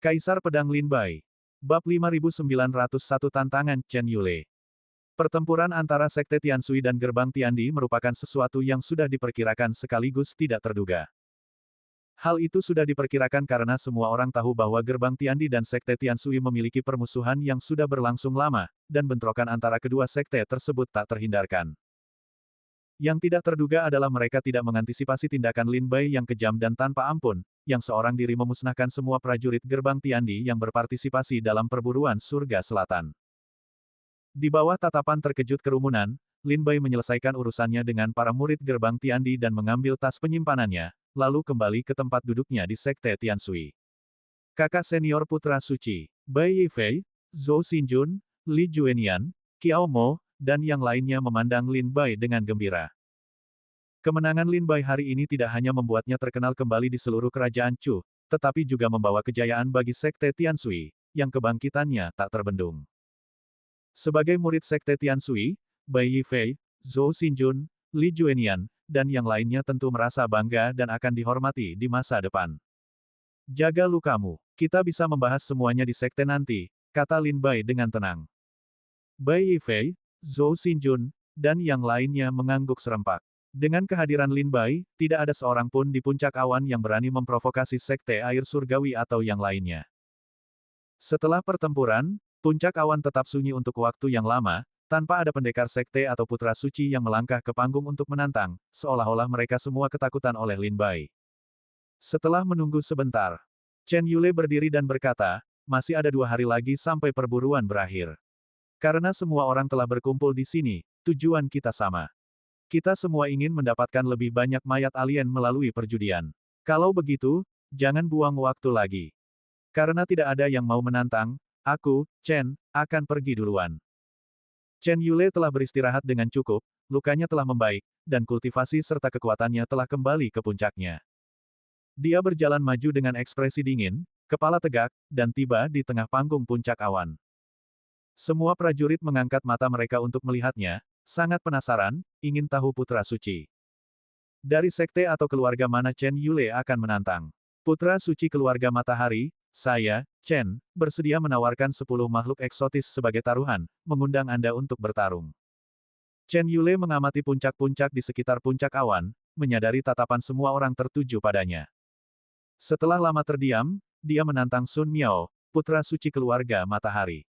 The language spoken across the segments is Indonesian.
Kaisar Pedang Lin Bai. Bab 5901 Tantangan Chen Yule. Pertempuran antara Sekte Tianshui dan Gerbang Tiandi merupakan sesuatu yang sudah diperkirakan sekaligus tidak terduga. Hal itu sudah diperkirakan karena semua orang tahu bahwa Gerbang Tiandi dan Sekte Tianshui memiliki permusuhan yang sudah berlangsung lama, dan bentrokan antara kedua sekte tersebut tak terhindarkan. Yang tidak terduga adalah mereka tidak mengantisipasi tindakan Lin Bai yang kejam dan tanpa ampun, yang seorang diri memusnahkan semua prajurit Gerbang Tiandi yang berpartisipasi dalam perburuan surga selatan. Di bawah tatapan terkejut kerumunan, Lin Bai menyelesaikan urusannya dengan para murid Gerbang Tiandi dan mengambil tas penyimpanannya, lalu kembali ke tempat duduknya di Sekte Tianshui. Kakak senior putra suci, Bai Yifei, Zhou Xinjun, Li Juenian, Qiao Mo, dan yang lainnya memandang Lin Bai dengan gembira. Kemenangan Lin Bai hari ini tidak hanya membuatnya terkenal kembali di seluruh kerajaan Chu, tetapi juga membawa kejayaan bagi Sekte Tianshui, yang kebangkitannya tak terbendung. Sebagai murid Sekte Tianshui, Bai Yifei, Zhou Xinjun, Li Juenian, dan yang lainnya tentu merasa bangga dan akan dihormati di masa depan. Jaga lukamu, kita bisa membahas semuanya di sekte nanti, kata Lin Bai dengan tenang. Bai Yifei, Zhou Xinjun, dan yang lainnya mengangguk serempak. Dengan kehadiran Lin Bai, tidak ada seorang pun di puncak awan yang berani memprovokasi sekte air surgawi atau yang lainnya. Setelah pertempuran, puncak awan tetap sunyi untuk waktu yang lama, tanpa ada pendekar sekte atau putra suci yang melangkah ke panggung untuk menantang, seolah-olah mereka semua ketakutan oleh Lin Bai. Setelah menunggu sebentar, Chen Yule berdiri dan berkata, masih ada 2 hari lagi sampai perburuan berakhir. Karena semua orang telah berkumpul di sini, tujuan kita sama. Kita semua ingin mendapatkan lebih banyak mayat alien melalui perjudian. Kalau begitu, jangan buang waktu lagi. Karena tidak ada yang mau menantang, aku, Chen, akan pergi duluan. Chen Yule telah beristirahat dengan cukup, lukanya telah membaik, dan kultivasi serta kekuatannya telah kembali ke puncaknya. Dia berjalan maju dengan ekspresi dingin, kepala tegak, dan tiba di tengah panggung puncak awan. Semua prajurit mengangkat mata mereka untuk melihatnya, sangat penasaran, ingin tahu putra suci. Dari sekte atau keluarga mana Chen Yule akan menantang? Putra suci keluarga matahari, saya, Chen, bersedia menawarkan 10 makhluk eksotis sebagai taruhan, mengundang Anda untuk bertarung. Chen Yule mengamati puncak-puncak di sekitar puncak awan, menyadari tatapan semua orang tertuju padanya. Setelah lama terdiam, dia menantang Sun Miao, putra suci keluarga matahari.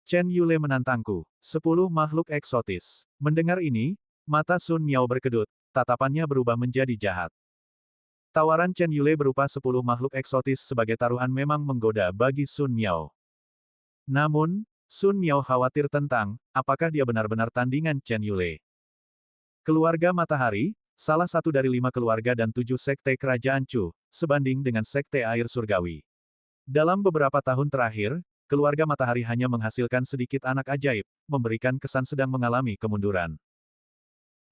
Chen Yule menantangku, 10 makhluk eksotis. Mendengar ini, mata Sun Miao berkedut, tatapannya berubah menjadi jahat. Tawaran Chen Yule berupa 10 makhluk eksotis sebagai taruhan memang menggoda bagi Sun Miao. Namun, Sun Miao khawatir tentang, apakah dia benar-benar tandingan Chen Yule. Keluarga Matahari, salah satu dari 5 keluarga dan 7 sekte kerajaan Chu, sebanding dengan sekte air surgawi. Dalam beberapa tahun terakhir, keluarga Matahari hanya menghasilkan sedikit anak ajaib, memberikan kesan sedang mengalami kemunduran.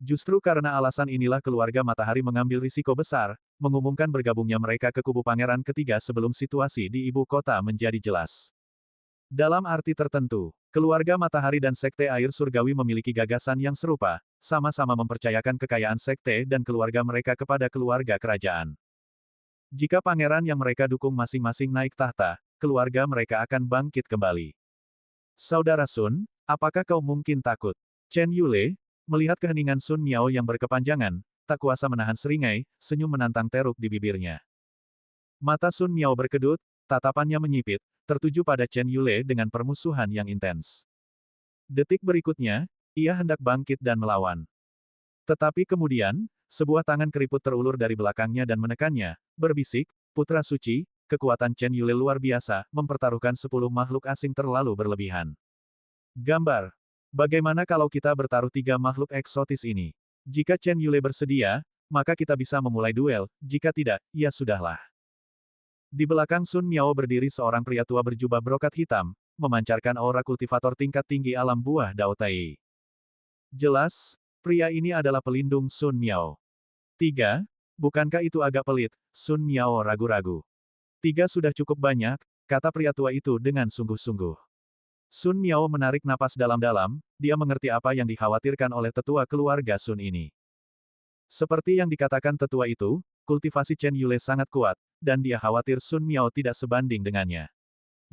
Justru karena alasan inilah keluarga Matahari mengambil risiko besar, mengumumkan bergabungnya mereka ke kubu pangeran ketiga sebelum situasi di ibu kota menjadi jelas. Dalam arti tertentu, keluarga Matahari dan sekte air surgawi memiliki gagasan yang serupa, sama-sama mempercayakan kekayaan sekte dan keluarga mereka kepada keluarga kerajaan. Jika pangeran yang mereka dukung masing-masing naik tahta, keluarga mereka akan bangkit kembali. Saudara Sun, apakah kau mungkin takut? Chen Yule, melihat keheningan Sun Miao yang berkepanjangan, tak kuasa menahan seringai, senyum menantang teruk di bibirnya. Mata Sun Miao berkedut, tatapannya menyipit, tertuju pada Chen Yule dengan permusuhan yang intens. Detik berikutnya, ia hendak bangkit dan melawan. Tetapi kemudian, sebuah tangan keriput terulur dari belakangnya dan menekannya, berbisik, putra suci, kekuatan Chen Yule luar biasa, mempertaruhkan 10 makhluk asing terlalu berlebihan. Gambar. Bagaimana kalau kita bertaruh 3 makhluk eksotis ini? Jika Chen Yule bersedia, maka kita bisa memulai duel, jika tidak, ya sudahlah. Di belakang Sun Miao berdiri seorang pria tua berjubah brokat hitam, memancarkan aura kultivator tingkat tinggi alam buah Dao Tai. Jelas, pria ini adalah pelindung Sun Miao. 3. Bukankah itu agak pelit? Sun Miao ragu-ragu. 3 sudah cukup banyak, kata pria tua itu dengan sungguh-sungguh. Sun Miao menarik napas dalam-dalam, dia mengerti apa yang dikhawatirkan oleh tetua keluarga Sun ini. Seperti yang dikatakan tetua itu, kultivasi Chen Yule sangat kuat, dan dia khawatir Sun Miao tidak sebanding dengannya.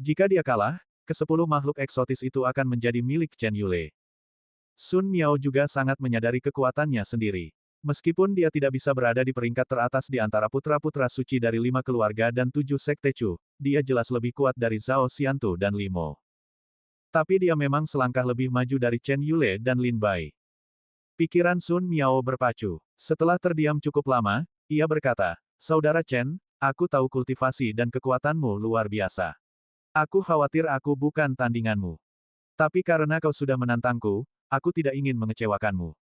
Jika dia kalah, ke-10 makhluk eksotis itu akan menjadi milik Chen Yule. Sun Miao juga sangat menyadari kekuatannya sendiri. Meskipun dia tidak bisa berada di peringkat teratas di antara putra-putra suci dari 5 keluarga dan 7 sekte Chu, dia jelas lebih kuat dari Zhao Xiantu dan Limo. Tapi dia memang selangkah lebih maju dari Chen Yule dan Lin Bai. Pikiran Sun Miao berpacu. Setelah terdiam cukup lama, ia berkata, "Saudara Chen, aku tahu kultivasi dan kekuatanmu luar biasa. Aku khawatir aku bukan tandinganmu. Tapi karena kau sudah menantangku, aku tidak ingin mengecewakanmu.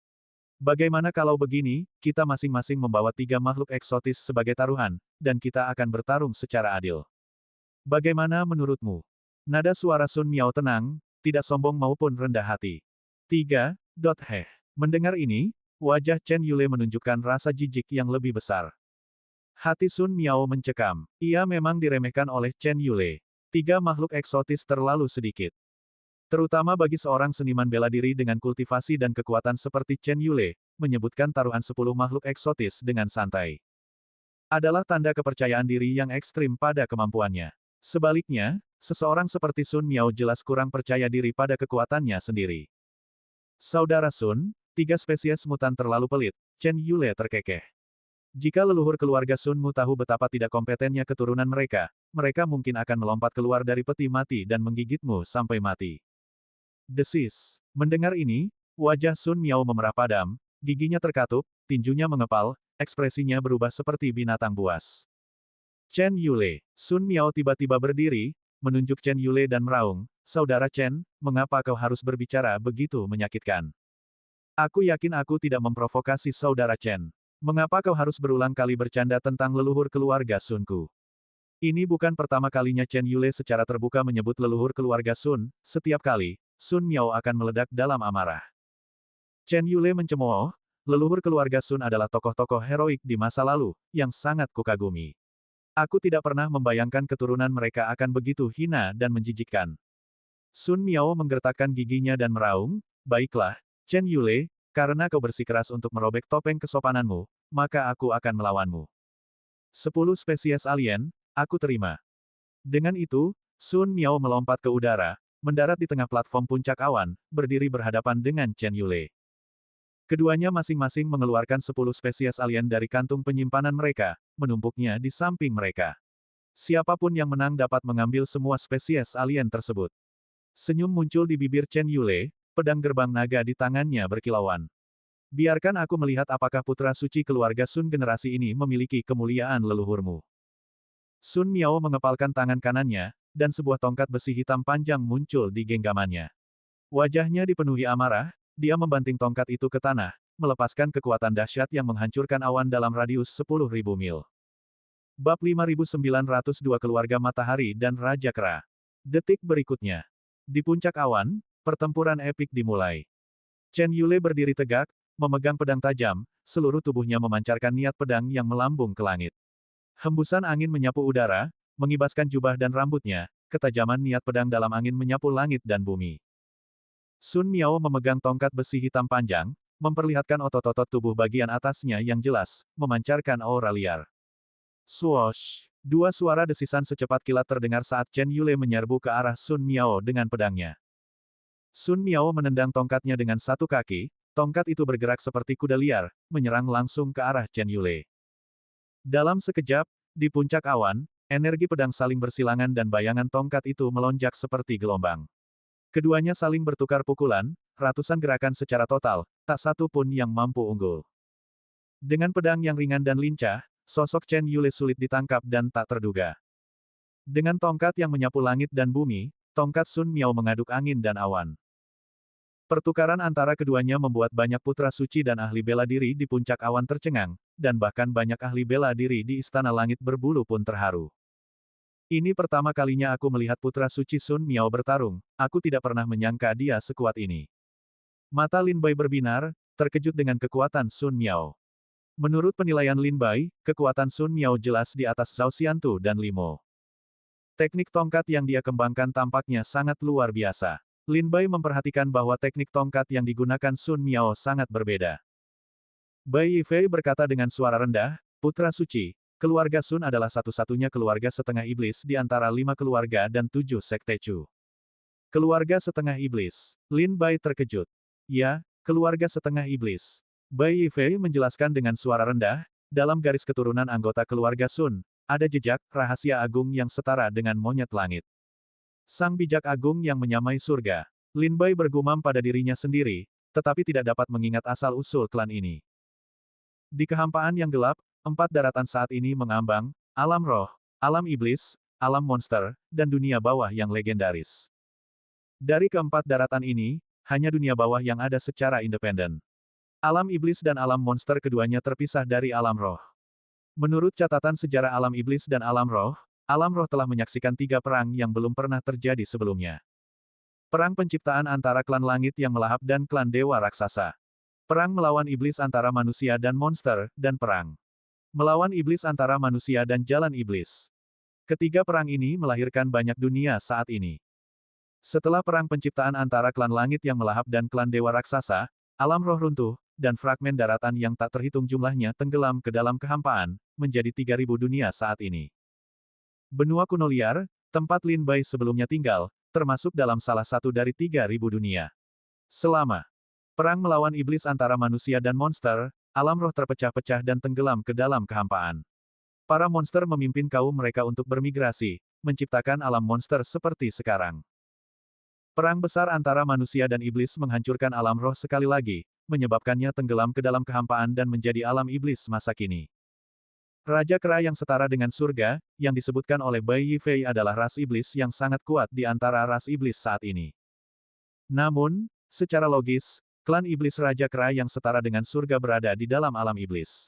Bagaimana kalau begini, kita masing-masing membawa 3 makhluk eksotis sebagai taruhan, dan kita akan bertarung secara adil. Bagaimana menurutmu?" Nada suara Sun Miao tenang, tidak sombong maupun rendah hati. 3. Heh. Mendengar ini, wajah Chen Yule menunjukkan rasa jijik yang lebih besar. Hati Sun Miao mencekam. Ia memang diremehkan oleh Chen Yule. 3 makhluk eksotis terlalu sedikit. Terutama bagi seorang seniman bela diri dengan kultivasi dan kekuatan seperti Chen Yule, menyebutkan taruhan 10 makhluk eksotis dengan santai adalah tanda kepercayaan diri yang ekstrim pada kemampuannya. Sebaliknya, seseorang seperti Sun Miao jelas kurang percaya diri pada kekuatannya sendiri. Saudara Sun, 3 spesies mutan terlalu pelit, Chen Yule terkekeh. Jika leluhur keluarga Sunmu tahu betapa tidak kompetennya keturunan mereka, mereka mungkin akan melompat keluar dari peti mati dan menggigitmu sampai mati. Desis. Mendengar ini, wajah Sun Miao memerah padam, giginya terkatup, tinjunya mengepal, ekspresinya berubah seperti binatang buas. Chen Yule. Sun Miao tiba-tiba berdiri, menunjuk Chen Yule dan meraung, "Saudara Chen, mengapa kau harus berbicara begitu menyakitkan? Aku yakin aku tidak memprovokasi Saudara Chen. Mengapa kau harus berulang kali bercanda tentang leluhur keluarga Sunku? Ini bukan pertama kalinya Chen Yule secara terbuka menyebut leluhur keluarga Sun, setiap kali, Sun Miao akan meledak dalam amarah." Chen Yule mencemooh, "Leluhur keluarga Sun adalah tokoh-tokoh heroik di masa lalu, yang sangat kukagumi. Aku tidak pernah membayangkan keturunan mereka akan begitu hina dan menjijikkan." Sun Miao menggertakkan giginya dan meraung, "Baiklah, Chen Yule, karena kau bersikeras untuk merobek topeng kesopananmu, maka aku akan melawanmu. 10 spesies alien, aku terima." Dengan itu, Sun Miao melompat ke udara, mendarat di tengah platform puncak awan, berdiri berhadapan dengan Chen Yule. Keduanya masing-masing mengeluarkan 10 spesies alien dari kantung penyimpanan mereka, menumpuknya di samping mereka. Siapapun yang menang dapat mengambil semua spesies alien tersebut. Senyum muncul di bibir Chen Yule, pedang gerbang naga di tangannya berkilauan. "Biarkan aku melihat apakah putra suci keluarga Sun generasi ini memiliki kemuliaan leluhurmu." Sun Miao mengepalkan tangan kanannya, dan sebuah tongkat besi hitam panjang muncul di genggamannya. Wajahnya dipenuhi amarah, dia membanting tongkat itu ke tanah, melepaskan kekuatan dahsyat yang menghancurkan awan dalam radius 10.000 mil. Bab 5902 Keluarga Matahari dan Raja Kera. Detik berikutnya. Di puncak awan, pertempuran epik dimulai. Chen Yule berdiri tegak, memegang pedang tajam, seluruh tubuhnya memancarkan niat pedang yang melambung ke langit. Hembusan angin menyapu udara, mengibaskan jubah dan rambutnya, ketajaman niat pedang dalam angin menyapu langit dan bumi. Sun Miao memegang tongkat besi hitam panjang, memperlihatkan otot-otot tubuh bagian atasnya yang jelas, memancarkan aura liar. Swoosh! 2 suara desisan secepat kilat terdengar saat Chen Yule menyerbu ke arah Sun Miao dengan pedangnya. Sun Miao menendang tongkatnya dengan satu kaki, tongkat itu bergerak seperti kuda liar, menyerang langsung ke arah Chen Yule. Dalam sekejap, di puncak awan, energi pedang saling bersilangan dan bayangan tongkat itu melonjak seperti gelombang. Keduanya saling bertukar pukulan, ratusan gerakan secara total, tak satu pun yang mampu unggul. Dengan pedang yang ringan dan lincah, sosok Chen Yule sulit ditangkap dan tak terduga. Dengan tongkat yang menyapu langit dan bumi, tongkat Sun Miao mengaduk angin dan awan. Pertukaran antara keduanya membuat banyak putra suci dan ahli bela diri di puncak awan tercengang, dan bahkan banyak ahli bela diri di Istana Langit Berbulu pun terharu. "Ini pertama kalinya aku melihat putra suci Sun Miao bertarung, aku tidak pernah menyangka dia sekuat ini." Mata Lin Bai berbinar, terkejut dengan kekuatan Sun Miao. Menurut penilaian Lin Bai, kekuatan Sun Miao jelas di atas Zhao Xiantu dan Limo. Teknik tongkat yang dia kembangkan tampaknya sangat luar biasa. Lin Bai memperhatikan bahwa teknik tongkat yang digunakan Sun Miao sangat berbeda. Bai Yifei berkata dengan suara rendah, "Putra suci, Keluarga Sun adalah satu-satunya keluarga setengah iblis di antara 5 keluarga dan 7 sekte Chu. Keluarga setengah iblis. Lin Bai terkejut. Ya, keluarga setengah iblis. Bai Yifei menjelaskan dengan suara rendah, dalam garis keturunan anggota keluarga Sun, ada jejak rahasia agung yang setara dengan monyet langit. Sang bijak agung yang menyamai surga. Lin Bai bergumam pada dirinya sendiri, tetapi tidak dapat mengingat asal-usul klan ini. Di kehampaan yang gelap, 4 daratan saat ini mengambang, alam roh, alam iblis, alam monster, dan dunia bawah yang legendaris. Dari keempat daratan ini, hanya dunia bawah yang ada secara independen. Alam iblis dan alam monster keduanya terpisah dari alam roh. Menurut catatan sejarah alam iblis dan alam roh telah menyaksikan 3 perang yang belum pernah terjadi sebelumnya. Perang penciptaan antara klan langit yang melahap dan klan dewa raksasa. Perang melawan iblis antara manusia dan monster, dan perang melawan iblis antara manusia dan jalan iblis. Ketiga perang ini melahirkan banyak dunia saat ini. Setelah perang penciptaan antara klan langit yang melahap dan klan dewa raksasa, alam roh runtuh, dan fragmen daratan yang tak terhitung jumlahnya tenggelam ke dalam kehampaan, menjadi 3.000 dunia saat ini. Benua kuno liar, tempat Lin Bai sebelumnya tinggal, termasuk dalam salah satu dari 3.000 dunia. Selama perang melawan iblis antara manusia dan monster, alam roh terpecah-pecah dan tenggelam ke dalam kehampaan. Para monster memimpin kaum mereka untuk bermigrasi, menciptakan alam monster seperti sekarang. Perang besar antara manusia dan iblis menghancurkan alam roh sekali lagi, menyebabkannya tenggelam ke dalam kehampaan dan menjadi alam iblis masa kini. Raja Kera yang setara dengan surga, yang disebutkan oleh Bai Yifei adalah ras iblis yang sangat kuat di antara ras iblis saat ini. Namun, secara logis, klan iblis Raja Kera yang setara dengan surga berada di dalam alam iblis.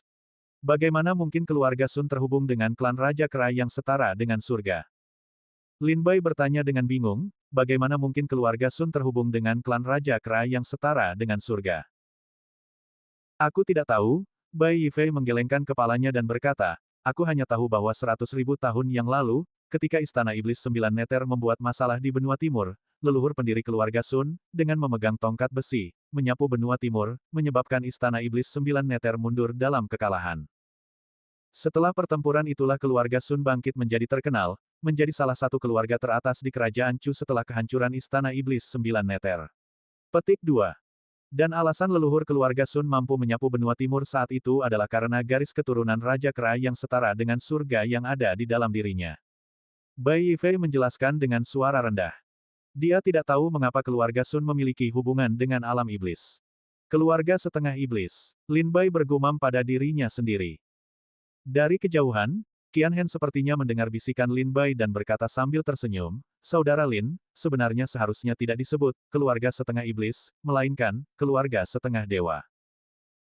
Bagaimana mungkin keluarga Sun terhubung dengan klan Raja Kera yang setara dengan surga? Lin Bai bertanya dengan bingung, bagaimana mungkin keluarga Sun terhubung dengan klan Raja Kera yang setara dengan surga? Aku tidak tahu. Bai Yifei menggelengkan kepalanya dan berkata, aku hanya tahu bahwa 100.000 tahun yang lalu, ketika Istana Iblis 9 Neter membuat masalah di benua timur, leluhur pendiri keluarga Sun, dengan memegang tongkat besi, menyapu benua timur, menyebabkan Istana Iblis 9 Neter mundur dalam kekalahan. Setelah pertempuran itulah keluarga Sun bangkit menjadi terkenal, menjadi salah satu keluarga teratas di kerajaan Chu setelah kehancuran Istana Iblis 9 Neter. Petik 2. Dan alasan leluhur keluarga Sun mampu menyapu benua timur saat itu adalah karena garis keturunan Raja Kera yang setara dengan surga yang ada di dalam dirinya. Bai Yifei menjelaskan dengan suara rendah. Dia tidak tahu mengapa keluarga Sun memiliki hubungan dengan alam iblis. Keluarga setengah iblis. Lin Bai bergumam pada dirinya sendiri. Dari kejauhan, Qian Hen sepertinya mendengar bisikan Lin Bai dan berkata sambil tersenyum, Saudara Lin, sebenarnya seharusnya tidak disebut keluarga setengah iblis, melainkan keluarga setengah dewa.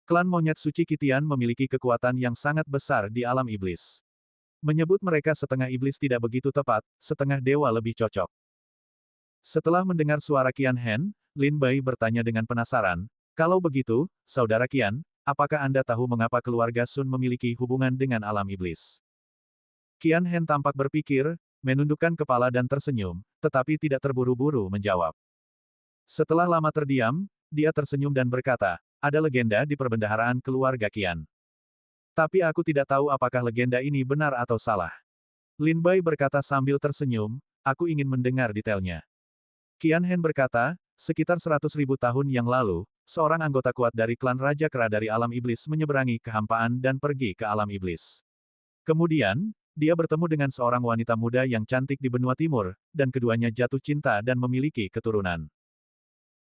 Klan monyet suci Qitian memiliki kekuatan yang sangat besar di alam iblis. Menyebut mereka setengah iblis tidak begitu tepat, setengah dewa lebih cocok. Setelah mendengar suara Qian Hen, Lin Bai bertanya dengan penasaran, kalau begitu, Saudara Qian, apakah Anda tahu mengapa keluarga Sun memiliki hubungan dengan alam iblis? Qian Hen tampak berpikir, menundukkan kepala dan tersenyum, tetapi tidak terburu-buru menjawab. Setelah lama terdiam, dia tersenyum dan berkata, ada legenda di perbendaharaan keluarga Qian. Tapi aku tidak tahu apakah legenda ini benar atau salah. Lin Bai berkata sambil tersenyum, aku ingin mendengar detailnya. Qian Hen berkata, sekitar 100.000 tahun yang lalu, seorang anggota kuat dari klan Raja Kera dari alam iblis menyeberangi kehampaan dan pergi ke alam iblis. Kemudian, dia bertemu dengan seorang wanita muda yang cantik di benua timur, dan keduanya jatuh cinta dan memiliki keturunan.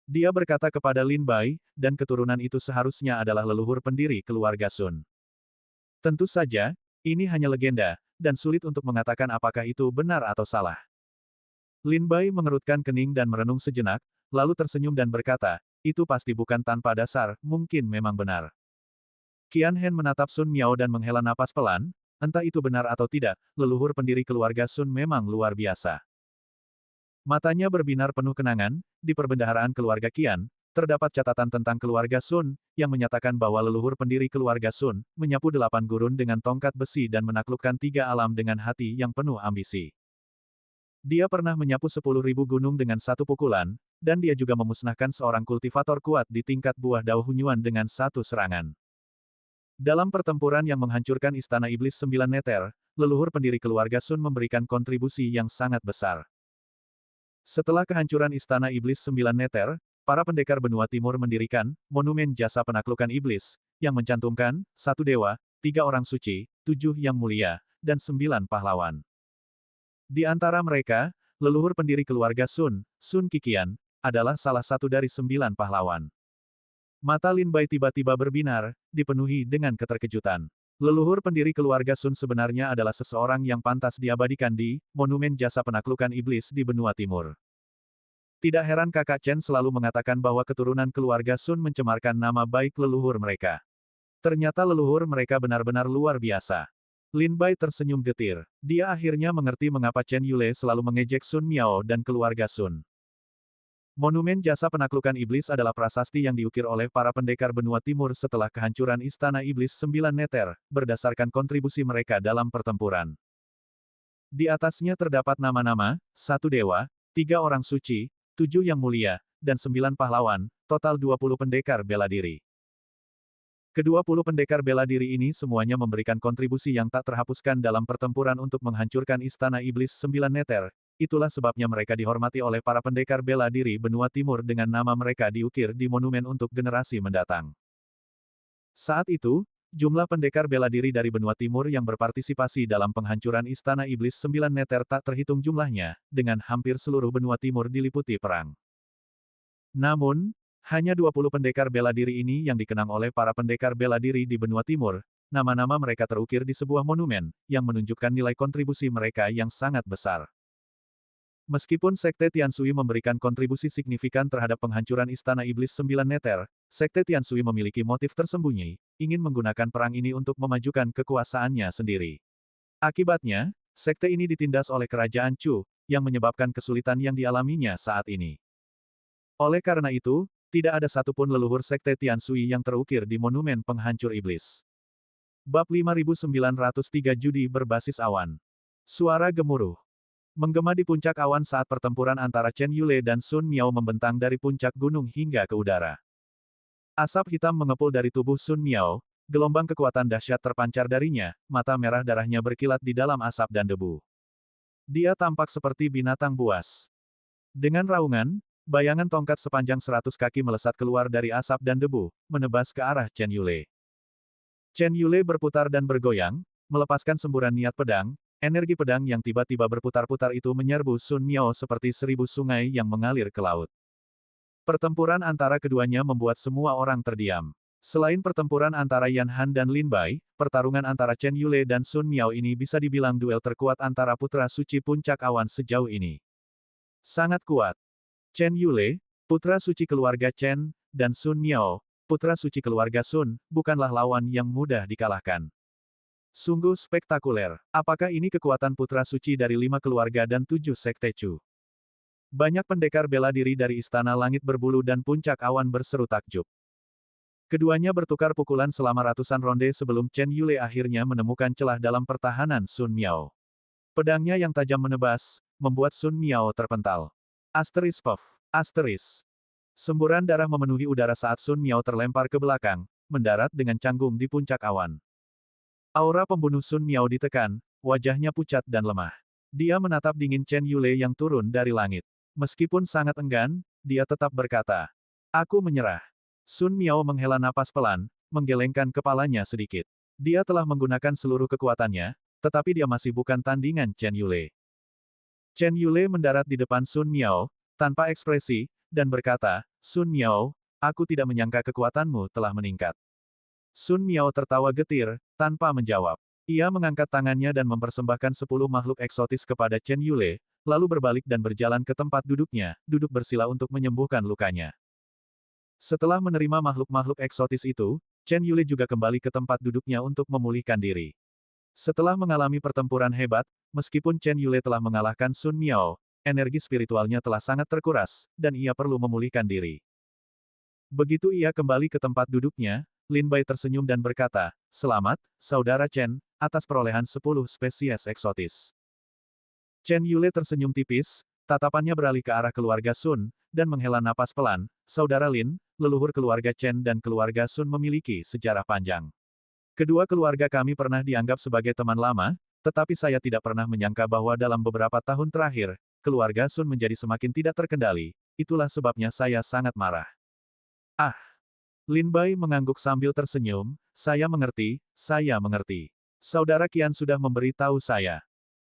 Dia berkata kepada Lin Bai, dan keturunan itu seharusnya adalah leluhur pendiri keluarga Sun. Tentu saja, ini hanya legenda, dan sulit untuk mengatakan apakah itu benar atau salah. Lin Bai mengerutkan kening dan merenung sejenak, lalu tersenyum dan berkata, itu pasti bukan tanpa dasar, mungkin memang benar. Qian Hen menatap Sun Miao dan menghela napas pelan, entah itu benar atau tidak, leluhur pendiri keluarga Sun memang luar biasa. Matanya berbinar penuh kenangan, di perbendaharaan keluarga Qian, terdapat catatan tentang keluarga Sun, yang menyatakan bahwa leluhur pendiri keluarga Sun, menyapu 8 gurun dengan tongkat besi dan menaklukkan 3 alam dengan hati yang penuh ambisi. Dia pernah menyapu 10.000 gunung dengan satu pukulan, dan dia juga memusnahkan seorang kultivator kuat di tingkat buah Dao Hunyuan dengan satu serangan. Dalam pertempuran yang menghancurkan Istana Iblis Sembilan Neter, leluhur pendiri keluarga Sun memberikan kontribusi yang sangat besar. Setelah kehancuran Istana Iblis Sembilan Neter, para pendekar benua timur mendirikan Monumen Jasa Penaklukan Iblis, yang mencantumkan 1 dewa, 3 orang suci, 7 yang mulia, dan 9 pahlawan. Di antara mereka, leluhur pendiri keluarga Sun, Sun Qiqian, adalah salah satu dari 9 pahlawan. Mata Lin Bai tiba-tiba berbinar, dipenuhi dengan keterkejutan. Leluhur pendiri keluarga Sun sebenarnya adalah seseorang yang pantas diabadikan di Monumen Jasa Penaklukan Iblis di benua timur. Tidak heran kakak Chen selalu mengatakan bahwa keturunan keluarga Sun mencemarkan nama baik leluhur mereka. Ternyata leluhur mereka benar-benar luar biasa. Lin Bai tersenyum getir. Dia akhirnya mengerti mengapa Chen Yule selalu mengejek Sun Miao dan keluarga Sun. Monumen Jasa Penaklukan Iblis adalah prasasti yang diukir oleh para pendekar benua timur setelah kehancuran Istana Iblis Sembilan Neter, berdasarkan kontribusi mereka dalam pertempuran. Di atasnya terdapat nama-nama, 1 dewa, 3 orang suci, 7 yang mulia, dan 9 pahlawan, total 20 pendekar bela diri. Kedua-puluh pendekar bela diri ini semuanya memberikan kontribusi yang tak terhapuskan dalam pertempuran untuk menghancurkan Istana Iblis Sembilan Neter. Itulah sebabnya mereka dihormati oleh para pendekar bela diri benua timur dengan nama mereka diukir di monumen untuk generasi mendatang. Saat itu, jumlah pendekar bela diri dari benua timur yang berpartisipasi dalam penghancuran Istana Iblis Sembilan Neter tak terhitung jumlahnya, dengan hampir seluruh benua timur diliputi perang. Namun, hanya 20 pendekar bela diri ini yang dikenang oleh para pendekar bela diri di benua timur. Nama-nama mereka terukir di sebuah monumen, yang menunjukkan nilai kontribusi mereka yang sangat besar. Meskipun Sekte Tianshui memberikan kontribusi signifikan terhadap penghancuran Istana Iblis Sembilan Neter, Sekte Tianshui memiliki motif tersembunyi, ingin menggunakan perang ini untuk memajukan kekuasaannya sendiri. Akibatnya, sekte ini ditindas oleh Kerajaan Chu, yang menyebabkan kesulitan yang dialaminya saat ini. Oleh karena itu, tidak ada satupun leluhur Sekte Tianshui yang terukir di Monumen Penghancur Iblis. Bab 5903 Judi Berbasis Awan. Suara gemuruh menggema di puncak awan saat pertempuran antara Chen Yule dan Sun Miao membentang dari puncak gunung hingga ke udara. Asap hitam mengepul dari tubuh Sun Miao, gelombang kekuatan dahsyat terpancar darinya, mata merah darahnya berkilat di dalam asap dan debu. Dia tampak seperti binatang buas. Dengan raungan, bayangan tongkat sepanjang 100 kaki melesat keluar dari asap dan debu, menebas ke arah Chen Yule. Chen Yule berputar dan bergoyang, melepaskan semburan niat pedang. Energi pedang yang tiba-tiba berputar-putar itu menyerbu Sun Miao seperti 1000 sungai yang mengalir ke laut. Pertempuran antara keduanya membuat semua orang terdiam. Selain pertempuran antara Yan Han dan Lin Bai, pertarungan antara Chen Yule dan Sun Miao ini bisa dibilang duel terkuat antara putra suci puncak awan sejauh ini. Sangat kuat. Chen Yule, putra suci keluarga Chen, dan Sun Miao, putra suci keluarga Sun, bukanlah lawan yang mudah dikalahkan. Sungguh spektakuler. Apakah ini kekuatan putra suci dari 5 keluarga dan 7 sekte Chu? Banyak pendekar bela diri dari Istana Langit Berbulu dan Puncak Awan berseru takjub. Keduanya bertukar pukulan selama ratusan ronde sebelum Chen Yule akhirnya menemukan celah dalam pertahanan Sun Miao. Pedangnya yang tajam menebas, membuat Sun Miao terpental. Asteris puff. Asteris. Semburan darah memenuhi udara saat Sun Miao terlempar ke belakang, mendarat dengan canggung di puncak awan. Aura pembunuh Sun Miao ditekan, wajahnya pucat dan lemah. Dia menatap dingin Chen Yule yang turun dari langit. Meskipun sangat enggan, dia tetap berkata, "Aku menyerah." Sun Miao menghela napas pelan, menggelengkan kepalanya sedikit. Dia telah menggunakan seluruh kekuatannya, tetapi dia masih bukan tandingan Chen Yule. Chen Yule mendarat di depan Sun Miao, tanpa ekspresi, dan berkata, "Sun Miao, aku tidak menyangka kekuatanmu telah meningkat." Sun Miao tertawa getir, tanpa menjawab. Ia mengangkat tangannya dan mempersembahkan 10 makhluk eksotis kepada Chen Yule, lalu berbalik dan berjalan ke tempat duduknya, duduk bersila untuk menyembuhkan lukanya. Setelah menerima makhluk-makhluk eksotis itu, Chen Yule juga kembali ke tempat duduknya untuk memulihkan diri. Setelah mengalami pertempuran hebat, meskipun Chen Yule telah mengalahkan Sun Miao, energi spiritualnya telah sangat terkuras, dan ia perlu memulihkan diri. Begitu ia kembali ke tempat duduknya, Lin Bai tersenyum dan berkata, "Selamat, Saudara Chen, atas perolehan 10 spesies eksotis." Chen Yule tersenyum tipis, tatapannya beralih ke arah keluarga Sun, dan menghela napas pelan. "Saudara Lin, leluhur keluarga Chen dan keluarga Sun memiliki sejarah panjang. Kedua keluarga kami pernah dianggap sebagai teman lama, tetapi saya tidak pernah menyangka bahwa dalam beberapa tahun terakhir, keluarga Sun menjadi semakin tidak terkendali. Itulah sebabnya saya sangat marah. Ah! Lin Bai mengangguk sambil tersenyum, saya mengerti, saya mengerti. Saudara Qian sudah memberi tahu saya.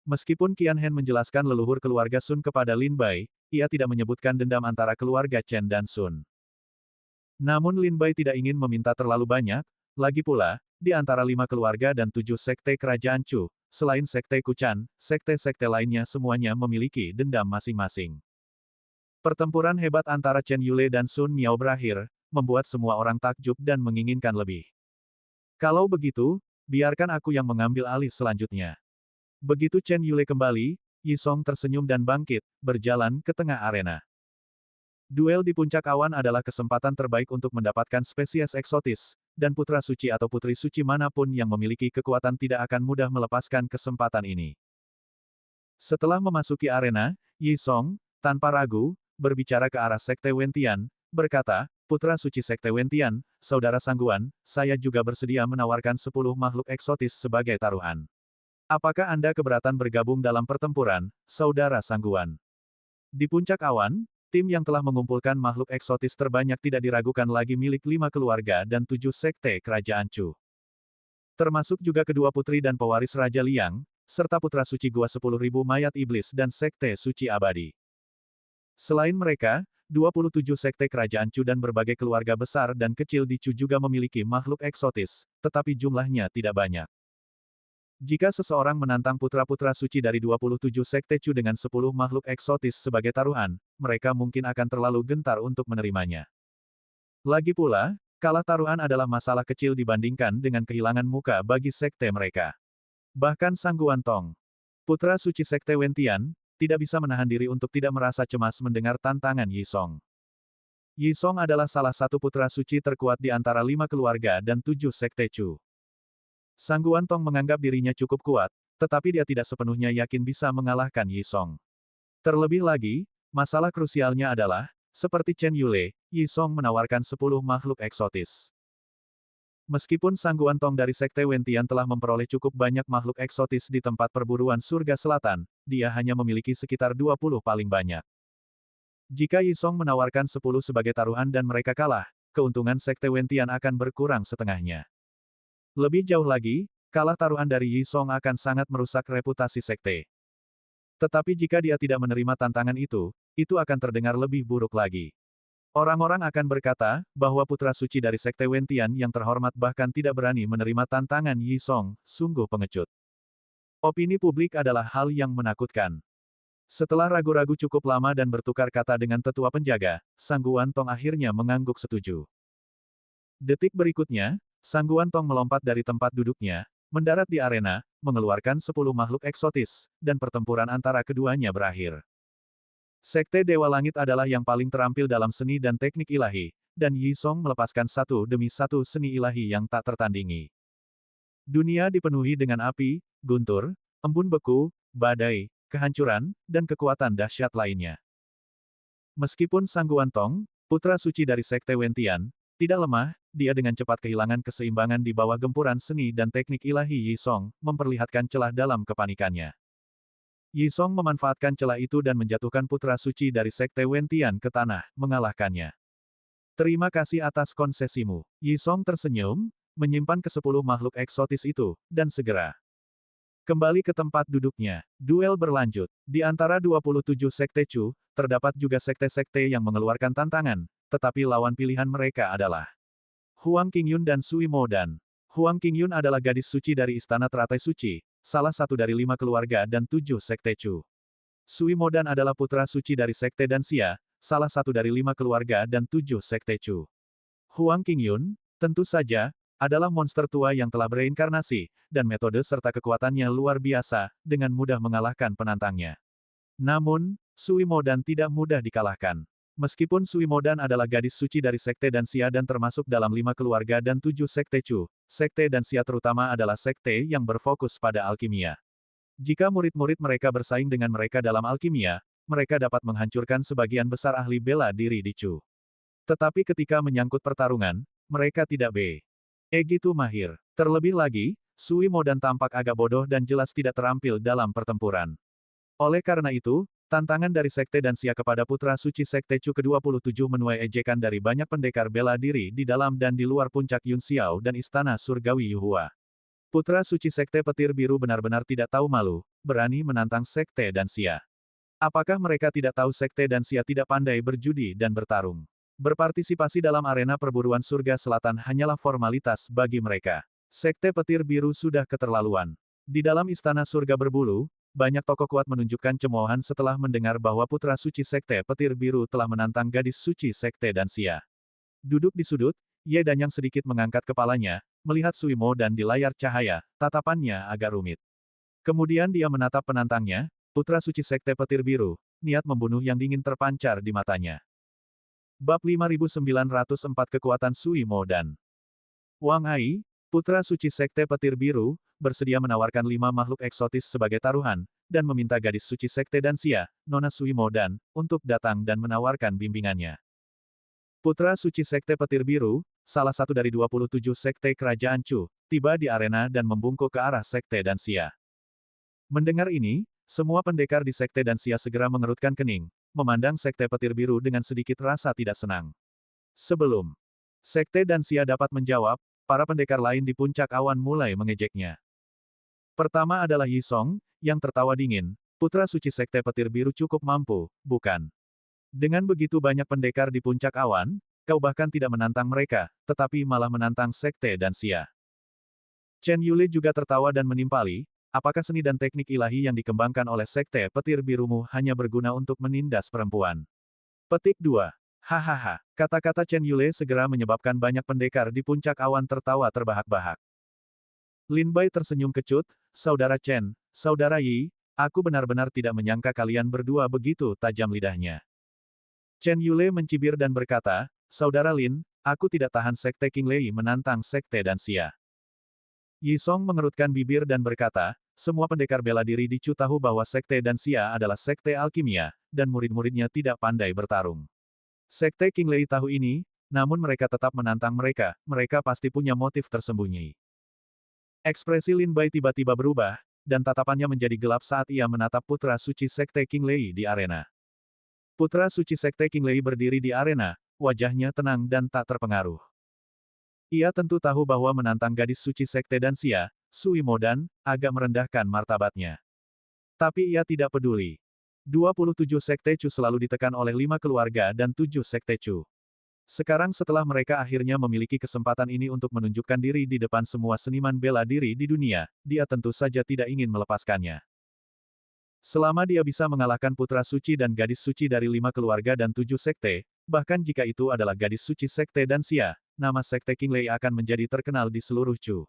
Meskipun Qian Hen menjelaskan leluhur keluarga Sun kepada Lin Bai, ia tidak menyebutkan dendam antara keluarga Chen dan Sun. Namun Lin Bai tidak ingin meminta terlalu banyak, lagi pula, di antara 5 keluarga dan 7 sekte kerajaan Chu, selain sekte Kuchan, sekte-sekte lainnya semuanya memiliki dendam masing-masing. Pertempuran hebat antara Chen Yule dan Sun Miao berakhir, membuat semua orang takjub dan menginginkan lebih. Kalau begitu, biarkan aku yang mengambil alih selanjutnya. Begitu Chen Yule kembali, Yi Song tersenyum dan bangkit, berjalan ke tengah arena. Duel di puncak awan adalah kesempatan terbaik untuk mendapatkan spesies eksotis, dan putra suci atau putri suci manapun yang memiliki kekuatan tidak akan mudah melepaskan kesempatan ini. Setelah memasuki arena, Yi Song, tanpa ragu, berbicara ke arah Sekte Wentian, berkata, Putra suci Sekte Wentian, Saudara Sangguan, saya juga bersedia menawarkan 10 makhluk eksotis sebagai taruhan. Apakah Anda keberatan bergabung dalam pertempuran, Saudara Sangguan? Di puncak awan, tim yang telah mengumpulkan makhluk eksotis terbanyak tidak diragukan lagi milik 5 keluarga dan 7 sekte kerajaan Chu. Termasuk juga kedua putri dan pewaris Raja Liang, serta putra suci Gua 10.000 mayat iblis dan sekte suci abadi. Selain mereka, 27 sekte kerajaan Chu dan berbagai keluarga besar dan kecil di Chu juga memiliki makhluk eksotis, tetapi jumlahnya tidak banyak. Jika seseorang menantang putra-putra suci dari 27 sekte Chu dengan 10 makhluk eksotis sebagai taruhan, mereka mungkin akan terlalu gentar untuk menerimanya. Lagi pula, kalah taruhan adalah masalah kecil dibandingkan dengan kehilangan muka bagi sekte mereka. Bahkan Sangguan Tong, putra suci sekte Wentian, tidak bisa menahan diri untuk tidak merasa cemas mendengar tantangan Yi Song. Yi Song adalah salah satu putra suci terkuat di antara 5 keluarga dan 7 sekte Chu. Sangguan Tong menganggap dirinya cukup kuat, tetapi dia tidak sepenuhnya yakin bisa mengalahkan Yi Song. Terlebih lagi, masalah krusialnya adalah, seperti Chen Yule, Yi Song menawarkan 10 makhluk eksotis. Meskipun Sangguan Tong dari Sekte Wentian telah memperoleh cukup banyak makhluk eksotis di tempat perburuan surga selatan, dia hanya memiliki sekitar 20 paling banyak. Jika Yi Song menawarkan 10 sebagai taruhan dan mereka kalah, keuntungan Sekte Wentian akan berkurang setengahnya. Lebih jauh lagi, kalah taruhan dari Yi Song akan sangat merusak reputasi sekte. Tetapi jika dia tidak menerima tantangan itu akan terdengar lebih buruk lagi. Orang-orang akan berkata, bahwa putra suci dari Sekte Wentian yang terhormat bahkan tidak berani menerima tantangan Yi Song, sungguh pengecut. Opini publik adalah hal yang menakutkan. Setelah ragu-ragu cukup lama dan bertukar kata dengan tetua penjaga, Sangguan Tong akhirnya mengangguk setuju. Detik berikutnya, Sangguan Tong melompat dari tempat duduknya, mendarat di arena, mengeluarkan 10 makhluk eksotis, dan pertempuran antara keduanya berakhir. Sekte Dewa Langit adalah yang paling terampil dalam seni dan teknik ilahi, dan Yi Song melepaskan satu demi satu seni ilahi yang tak tertandingi. Dunia dipenuhi dengan api, guntur, embun beku, badai, kehancuran, dan kekuatan dahsyat lainnya. Meskipun Sangguan Tong, putra suci dari Sekte Wentian, tidak lemah, dia dengan cepat kehilangan keseimbangan di bawah gempuran seni dan teknik ilahi Yi Song, memperlihatkan celah dalam kepanikannya. Yi Song memanfaatkan celah itu dan menjatuhkan putra suci dari Sekte Wentian ke tanah, mengalahkannya. Terima kasih atas konsesimu. Yi Song tersenyum, menyimpan ke-10 makhluk eksotis itu, dan segera kembali ke tempat duduknya. Duel berlanjut. Di antara 27 Sekte Chu, terdapat juga sekte-sekte yang mengeluarkan tantangan, tetapi lawan pilihan mereka adalah Huang Qingyun dan Sui Mo Dan. Huang Qingyun adalah gadis suci dari Istana Teratai Suci, salah satu dari 5 keluarga dan 7 sekte Chu. Sui Mo Dan adalah putra suci dari Sekte Danxia, salah satu dari 5 keluarga dan 7 sekte Chu. Huang Qingyun, tentu saja, adalah monster tua yang telah bereinkarnasi, dan metode serta kekuatannya luar biasa, dengan mudah mengalahkan penantangnya. Namun, Sui Mo Dan tidak mudah dikalahkan. Meskipun Sui Mo Dan adalah gadis suci dari Sekte Danxia dan termasuk dalam 5 keluarga dan 7 sekte Chu, Sekte Danxia terutama adalah sekte yang berfokus pada alkimia. Jika murid-murid mereka bersaing dengan mereka dalam alkimia, mereka dapat menghancurkan sebagian besar ahli bela diri di Chu. Tetapi ketika menyangkut pertarungan, mereka tidak Gitu mahir. Terlebih lagi, Sui Modan tampak agak bodoh dan jelas tidak terampil dalam pertempuran. Oleh karena itu, tantangan dari Sekte Dansia kepada Putra Suci Sekte Chu ke-27 menuai ejekan dari banyak pendekar bela diri di dalam dan di luar puncak Yun Xiao dan Istana Surgawi Yuhua. Putra Suci Sekte Petir Biru benar-benar tidak tahu malu, berani menantang Sekte Dansia. Apakah mereka tidak tahu Sekte Dansia tidak pandai berjudi dan bertarung? Berpartisipasi dalam arena perburuan surga selatan hanyalah formalitas bagi mereka. Sekte Petir Biru sudah keterlaluan. Di dalam Istana Surga Berbulu, banyak tokoh kuat menunjukkan cemoohan setelah mendengar bahwa Putra Suci Sekte Petir Biru telah menantang gadis suci Sekte Dansia. Duduk di sudut, Ye Danyang sedikit mengangkat kepalanya, melihat Suimo dan di layar cahaya, tatapannya agak rumit. Kemudian dia menatap penantangnya, Putra Suci Sekte Petir Biru, niat membunuh yang dingin terpancar di matanya. Bab 5904 Kekuatan Suimo dan Wang Ai, Putra Suci Sekte Petir Biru, bersedia menawarkan 5 makhluk eksotis sebagai taruhan, dan meminta gadis suci Sekte Dansia, Nona Suimo dan, untuk datang dan menawarkan bimbingannya. Putra Suci Sekte Petir Biru, salah satu dari 27 Sekte Kerajaan Chu, tiba di arena dan membungkuk ke arah Sekte Dansia. Mendengar ini, semua pendekar di Sekte Dansia segera mengerutkan kening, memandang Sekte Petir Biru dengan sedikit rasa tidak senang. Sebelum Sekte Dansia dapat menjawab, para pendekar lain di puncak awan mulai mengejeknya. Pertama adalah Yi Song, yang tertawa dingin, Putra Suci Sekte Petir Biru cukup mampu, bukan? Dengan begitu banyak pendekar di puncak awan, kau bahkan tidak menantang mereka, tetapi malah menantang Sekte Dansia. Chen Yule juga tertawa dan menimpali, apakah seni dan teknik ilahi yang dikembangkan oleh Sekte Petir Birumu hanya berguna untuk menindas perempuan? Petik 2. Hahaha. Kata-kata Chen Yule segera menyebabkan banyak pendekar di puncak awan tertawa terbahak-bahak. Lin Bai tersenyum kecut, Saudara Chen, Saudara Yi, aku benar-benar tidak menyangka kalian berdua begitu tajam lidahnya. Chen Yule mencibir dan berkata, Saudara Lin, aku tidak tahan Sekte King Lei menantang Sekte Dansia. Yi Song mengerutkan bibir dan berkata, semua pendekar bela diri di Chu tahu bahwa Sekte Dansia adalah Sekte Alkimia, dan murid-muridnya tidak pandai bertarung. Sekte King Lei tahu ini, namun mereka tetap menantang mereka, mereka pasti punya motif tersembunyi. Ekspresi Lin Bai tiba-tiba berubah, dan tatapannya menjadi gelap saat ia menatap Putra Suci Sekte King Lei di arena. Putra Suci Sekte King Lei berdiri di arena, wajahnya tenang dan tak terpengaruh. Ia tentu tahu bahwa menantang gadis suci Sekte Dansia, Sui Modan, agak merendahkan martabatnya. Tapi ia tidak peduli. 27 Sekte Chu selalu ditekan oleh 5 keluarga dan 7 Sekte Chu. Sekarang setelah mereka akhirnya memiliki kesempatan ini untuk menunjukkan diri di depan semua seniman bela diri di dunia, dia tentu saja tidak ingin melepaskannya. Selama dia bisa mengalahkan putra suci dan gadis suci dari 5 keluarga dan 7 sekte, bahkan jika itu adalah gadis suci Sekte Dansia, nama Sekte King Lei akan menjadi terkenal di seluruh Chu.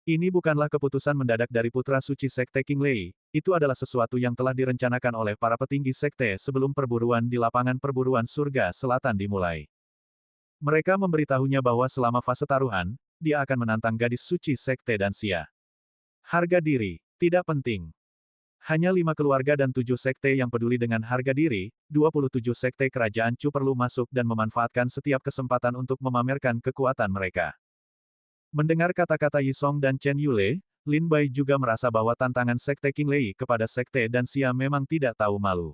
Ini bukanlah keputusan mendadak dari Putra Suci Sekte King Lei, itu adalah sesuatu yang telah direncanakan oleh para petinggi sekte sebelum perburuan di lapangan perburuan surga selatan dimulai. Mereka memberitahunya bahwa selama fase taruhan, dia akan menantang gadis suci Sekte Dansia. Harga diri, tidak penting. Hanya 5 keluarga dan 7 sekte yang peduli dengan harga diri, 27 sekte kerajaan Chu perlu masuk dan memanfaatkan setiap kesempatan untuk memamerkan kekuatan mereka. Mendengar kata-kata Yi Song dan Chen Yule, Lin Bai juga merasa bahwa tantangan Sekte King Lei kepada Sekte Dansia memang tidak tahu malu.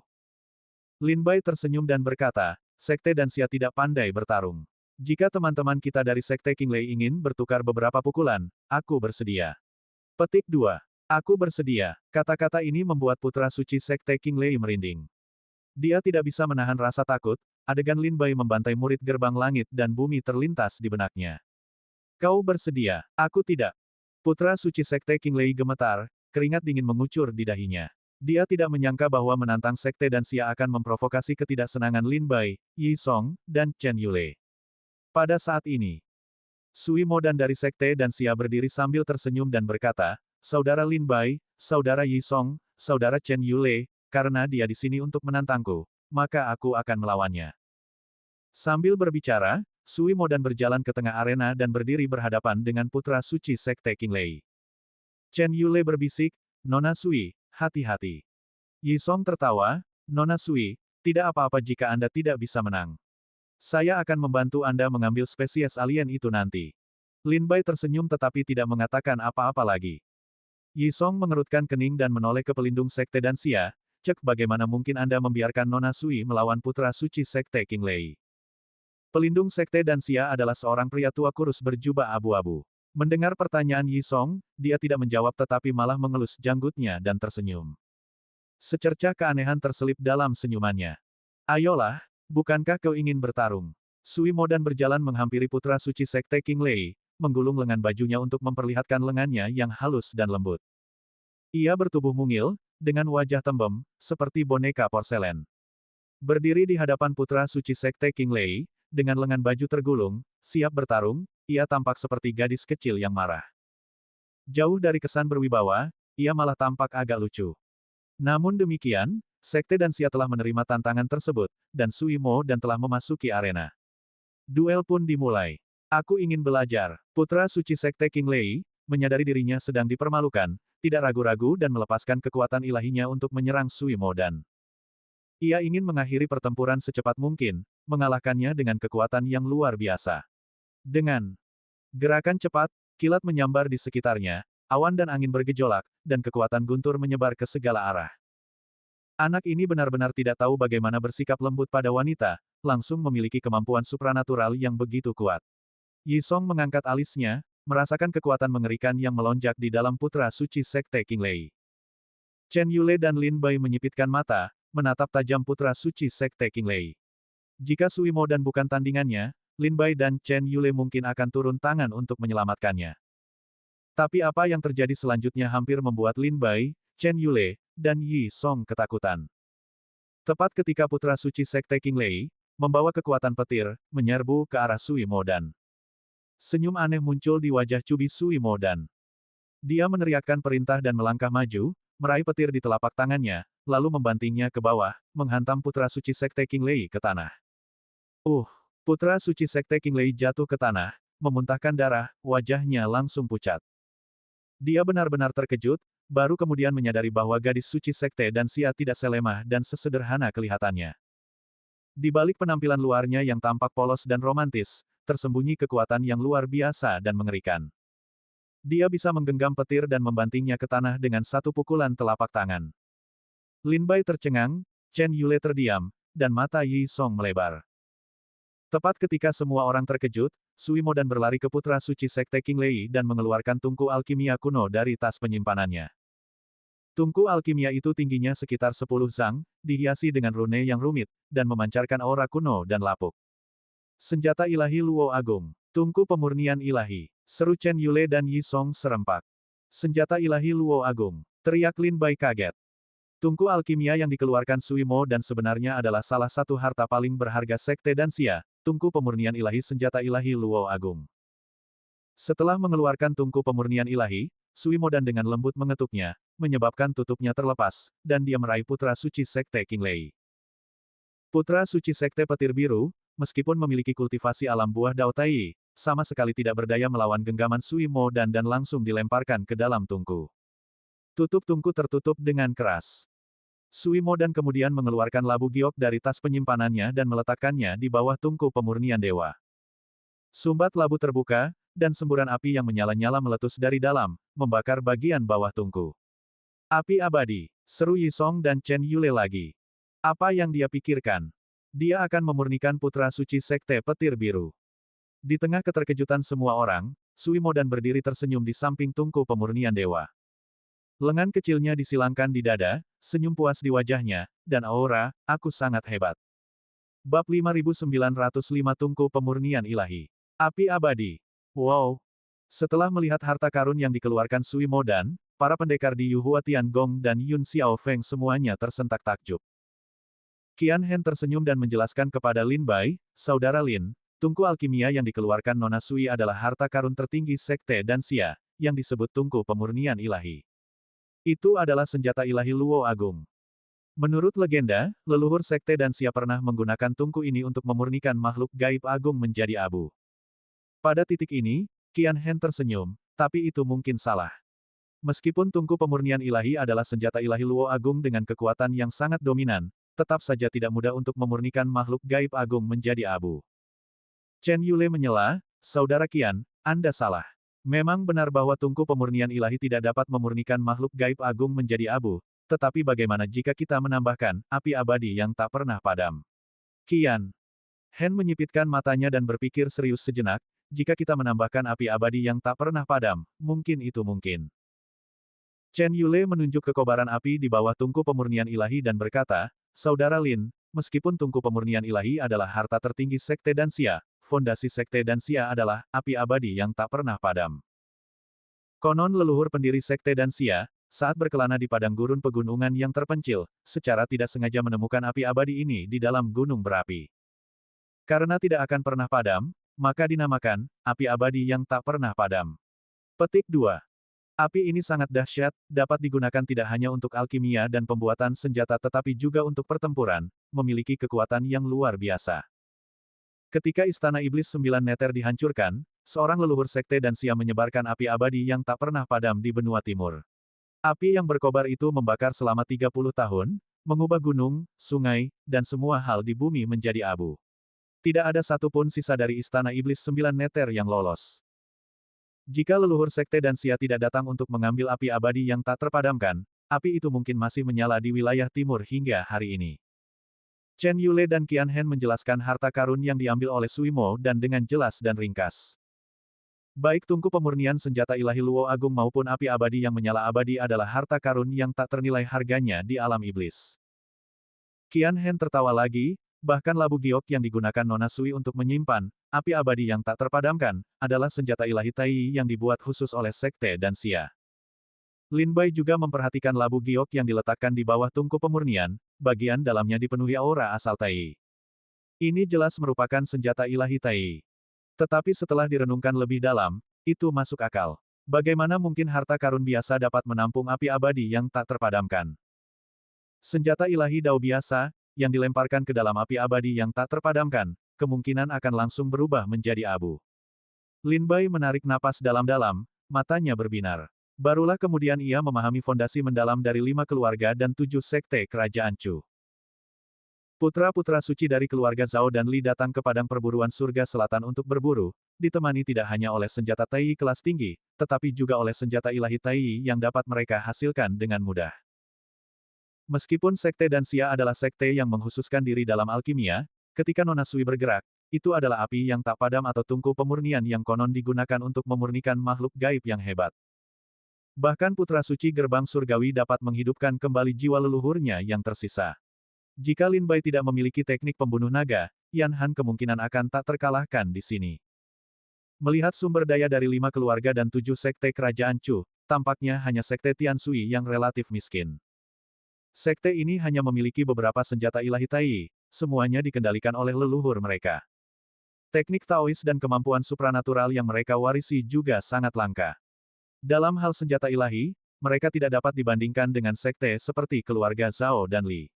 Lin Bai tersenyum dan berkata, Sekte Dansia tidak pandai bertarung. Jika teman-teman kita dari Sekte King Lei ingin bertukar beberapa pukulan, aku bersedia. Petik 2. Aku bersedia. Kata-kata ini membuat putra suci Sekte King Lei merinding. Dia tidak bisa menahan rasa takut, adegan Lin Bai membantai murid gerbang langit dan bumi terlintas di benaknya. Kau bersedia, aku tidak. Putra suci Sekte King Lei gemetar, keringat dingin mengucur di dahinya. Dia tidak menyangka bahwa menantang Sekte Dansia akan memprovokasi ketidaksenangan Lin Bai, Yi Song, dan Chen Yule. Pada saat ini, Sui Modan dari Sekte Dansia berdiri sambil tersenyum dan berkata, Saudara Lin Bai, Saudara Yi Song, Saudara Chen Yule, karena dia di sini untuk menantangku, maka aku akan melawannya. Sambil berbicara, Sui Modan berjalan ke tengah arena dan berdiri berhadapan dengan putra suci Sekte King Lei. Chen Yule berbisik, Nona Sui, hati-hati. Yi Song tertawa, Nona Sui, tidak apa-apa jika Anda tidak bisa menang. Saya akan membantu Anda mengambil spesies alien itu nanti. Lin Bai tersenyum tetapi tidak mengatakan apa-apa lagi. Yi Song mengerutkan kening dan menoleh ke pelindung Sekte Danxia. Cek, bagaimana mungkin Anda membiarkan Nona Sui melawan putra suci Sekte King Lei? Pelindung Sekte Danxia adalah seorang pria tua kurus berjubah abu-abu. Mendengar pertanyaan Yi Song, dia tidak menjawab tetapi malah mengelus janggutnya dan tersenyum. Secercah keanehan terselip dalam senyumannya. Ayolah, bukankah kau ingin bertarung? Sui Modan berjalan menghampiri putra suci Sekte King Lei, menggulung lengan bajunya untuk memperlihatkan lengannya yang halus dan lembut. Ia bertubuh mungil, dengan wajah tembem, seperti boneka porselen. Berdiri di hadapan putra suci Sekte King Lei, dengan lengan baju tergulung, siap bertarung, ia tampak seperti gadis kecil yang marah. Jauh dari kesan berwibawa, ia malah tampak agak lucu. Namun demikian, Sekte Danxia telah menerima tantangan tersebut, dan Sui Mo dan telah memasuki arena. Duel pun dimulai. Aku ingin belajar. Putra suci Sekte King Lei, menyadari dirinya sedang dipermalukan, tidak ragu-ragu dan melepaskan kekuatan ilahinya untuk menyerang Sui Modan. Ia ingin mengakhiri pertempuran secepat mungkin, mengalahkannya dengan kekuatan yang luar biasa. Dengan gerakan cepat, kilat menyambar di sekitarnya, awan dan angin bergejolak, dan kekuatan guntur menyebar ke segala arah. Anak ini benar-benar tidak tahu bagaimana bersikap lembut pada wanita, langsung memiliki kemampuan supranatural yang begitu kuat. Yi Song mengangkat alisnya, merasakan kekuatan mengerikan yang melonjak di dalam putra suci Sekte King Lei. Chen Yule dan Lin Bai menyipitkan mata, menatap tajam putra suci Sekte King Lei. Jika Sui Modan bukan tandingannya, Lin Bai dan Chen Yule mungkin akan turun tangan untuk menyelamatkannya. Tapi apa yang terjadi selanjutnya hampir membuat Lin Bai, Chen Yule, dan Yi Song ketakutan. Tepat ketika putra suci Sekte King Lei, membawa kekuatan petir, menyerbu ke arah Sui Modan. Senyum aneh muncul di wajah Cubi Sui Modan. Dia meneriakkan perintah dan melangkah maju, meraih petir di telapak tangannya, lalu membantingnya ke bawah, menghantam putra suci Sekte King Lei ke tanah. Putra suci Sekte King Lei jatuh ke tanah, memuntahkan darah, wajahnya langsung pucat. Dia benar-benar terkejut, baru kemudian menyadari bahwa gadis suci Sekte Danxia tidak selemah dan sesederhana kelihatannya. Di balik penampilan luarnya yang tampak polos dan romantis, tersembunyi kekuatan yang luar biasa dan mengerikan. Dia bisa menggenggam petir dan membantingnya ke tanah dengan satu pukulan telapak tangan. Lin Bai tercengang, Chen Yule terdiam, dan mata Yi Song melebar. Tepat ketika semua orang terkejut, Sui Modan berlari ke putra suci Sekte King Lei dan mengeluarkan tungku alkimia kuno dari tas penyimpanannya. Tungku alkimia itu tingginya sekitar 10 zang, dihiasi dengan rune yang rumit, dan memancarkan aura kuno dan lapuk. Senjata ilahi Luo Agung. Tungku pemurnian ilahi. Seru Chen Yule dan Yi Song serempak. Senjata ilahi Luo Agung. Teriak Lin Bai kaget. Tungku alkimia yang dikeluarkan Sui Mo dan sebenarnya adalah salah satu harta paling berharga Sekte Danxia, tungku pemurnian ilahi senjata ilahi Luo Agung. Setelah mengeluarkan tungku pemurnian ilahi, Sui Mo dan dengan lembut mengetuknya, menyebabkan tutupnya terlepas, dan dia meraih putra suci Sekte King Lei. Putra suci Sekte Petir Biru, meskipun memiliki kultivasi alam buah Dao Tai, sama sekali tidak berdaya melawan genggaman Sui Mo dan langsung dilemparkan ke dalam tungku. Tutup tungku tertutup dengan keras. Sui Mo dan kemudian mengeluarkan labu giok dari tas penyimpanannya dan meletakkannya di bawah tungku pemurnian dewa. Sumbat labu terbuka, dan semburan api yang menyala-nyala meletus dari dalam, membakar bagian bawah tungku. Api abadi, seru Yi Song dan Chen Yule lagi. Apa yang dia pikirkan? Dia akan memurnikan putra suci Sekte Petir Biru. Di tengah keterkejutan semua orang, Sui Mo dan berdiri tersenyum di samping tungku pemurnian dewa. Lengan kecilnya disilangkan di dada, senyum puas di wajahnya, dan aura, aku sangat hebat. Bab 5905 Tungku Pemurnian Ilahi. Api Abadi. Wow! Setelah melihat harta karun yang dikeluarkan Sui Mo dan, para pendekar di Yuhua Tiangong dan Yun Xiao Feng semuanya tersentak takjub. Qian Hen tersenyum dan menjelaskan kepada Lin Bai, saudara Lin, tungku alkimia yang dikeluarkan Nona Sui adalah harta karun tertinggi Sekte Danxia, yang disebut tungku pemurnian ilahi. Itu adalah senjata ilahi Luo Agung. Menurut legenda, leluhur Sekte Danxia pernah menggunakan tungku ini untuk memurnikan makhluk gaib agung menjadi abu. Pada titik ini, Qian Hen tersenyum, tapi itu mungkin salah. Meskipun tungku pemurnian ilahi adalah senjata ilahi Luo Agung dengan kekuatan yang sangat dominan, tetap saja tidak mudah untuk memurnikan makhluk gaib agung menjadi abu. Chen Yule menyela, saudara Qian, Anda salah. Memang benar bahwa tungku pemurnian ilahi tidak dapat memurnikan makhluk gaib agung menjadi abu, tetapi bagaimana jika kita menambahkan api abadi yang tak pernah padam? Qian Hen menyipitkan matanya dan berpikir serius sejenak, jika kita menambahkan api abadi yang tak pernah padam, mungkin itu mungkin. Chen Yule menunjuk ke kobaran api di bawah tungku pemurnian ilahi dan berkata, Saudara Lin, meskipun tungku pemurnian ilahi adalah harta tertinggi Sekte Danxia, fondasi Sekte Danxia adalah api abadi yang tak pernah padam. Konon leluhur pendiri Sekte Danxia, saat berkelana di padang gurun pegunungan yang terpencil, secara tidak sengaja menemukan api abadi ini di dalam gunung berapi. Karena tidak akan pernah padam, maka dinamakan api abadi yang tak pernah padam. Petik 2. Api ini sangat dahsyat, dapat digunakan tidak hanya untuk alkimia dan pembuatan senjata tetapi juga untuk pertempuran, memiliki kekuatan yang luar biasa. Ketika Istana Iblis 9 Neter dihancurkan, seorang leluhur Sekte Danxia menyebarkan api abadi yang tak pernah padam di benua timur. Api yang berkobar itu membakar selama 30 tahun, mengubah gunung, sungai, dan semua hal di bumi menjadi abu. Tidak ada satupun sisa dari Istana Iblis 9 Neter yang lolos. Jika leluhur Sekte Danxia tidak datang untuk mengambil api abadi yang tak terpadamkan, api itu mungkin masih menyala di wilayah timur hingga hari ini. Chen Yule dan Qian Hen menjelaskan harta karun yang diambil oleh Sui Mo dan dengan jelas dan ringkas. Baik tungku pemurnian senjata ilahi Luo Agung maupun api abadi yang menyala abadi adalah harta karun yang tak ternilai harganya di alam iblis. Qian Hen tertawa lagi, bahkan labu giok yang digunakan Nona Sui untuk menyimpan api abadi yang tak terpadamkan, adalah senjata ilahi Tai yang dibuat khusus oleh Sekte Danxia. Lin Bai juga memperhatikan labu giok yang diletakkan di bawah tungku pemurnian, bagian dalamnya dipenuhi aura asal Tai. Ini jelas merupakan senjata ilahi Tai. Tetapi setelah direnungkan lebih dalam, itu masuk akal. Bagaimana mungkin harta karun biasa dapat menampung api abadi yang tak terpadamkan? Senjata ilahi Dao biasa, yang dilemparkan ke dalam api abadi yang tak terpadamkan, kemungkinan akan langsung berubah menjadi abu. Lin Bai menarik napas dalam-dalam, matanya berbinar. Barulah kemudian ia memahami fondasi mendalam dari 5 keluarga dan 7 sekte kerajaan Chu. Putra-putra suci dari keluarga Zhao dan Li datang ke padang perburuan surga selatan untuk berburu, ditemani tidak hanya oleh senjata Tai kelas tinggi, tetapi juga oleh senjata ilahi Tai yang dapat mereka hasilkan dengan mudah. Meskipun Sekte Danxia adalah sekte yang menghususkan diri dalam alkimia, ketika Nona Sui bergerak, itu adalah api yang tak padam atau tungku pemurnian yang konon digunakan untuk memurnikan makhluk gaib yang hebat. Bahkan putra suci gerbang surgawi dapat menghidupkan kembali jiwa leluhurnya yang tersisa. Jika Lin Bai tidak memiliki teknik pembunuh naga, Yan Han kemungkinan akan tak terkalahkan di sini. Melihat sumber daya dari 5 keluarga dan 7 sekte kerajaan Chu, tampaknya hanya sekte Tian Sui yang relatif miskin. Sekte ini hanya memiliki beberapa senjata ilahi Tai, semuanya dikendalikan oleh leluhur mereka. Teknik Taois dan kemampuan supranatural yang mereka warisi juga sangat langka. Dalam hal senjata ilahi, mereka tidak dapat dibandingkan dengan sekte seperti keluarga Zhao dan Li.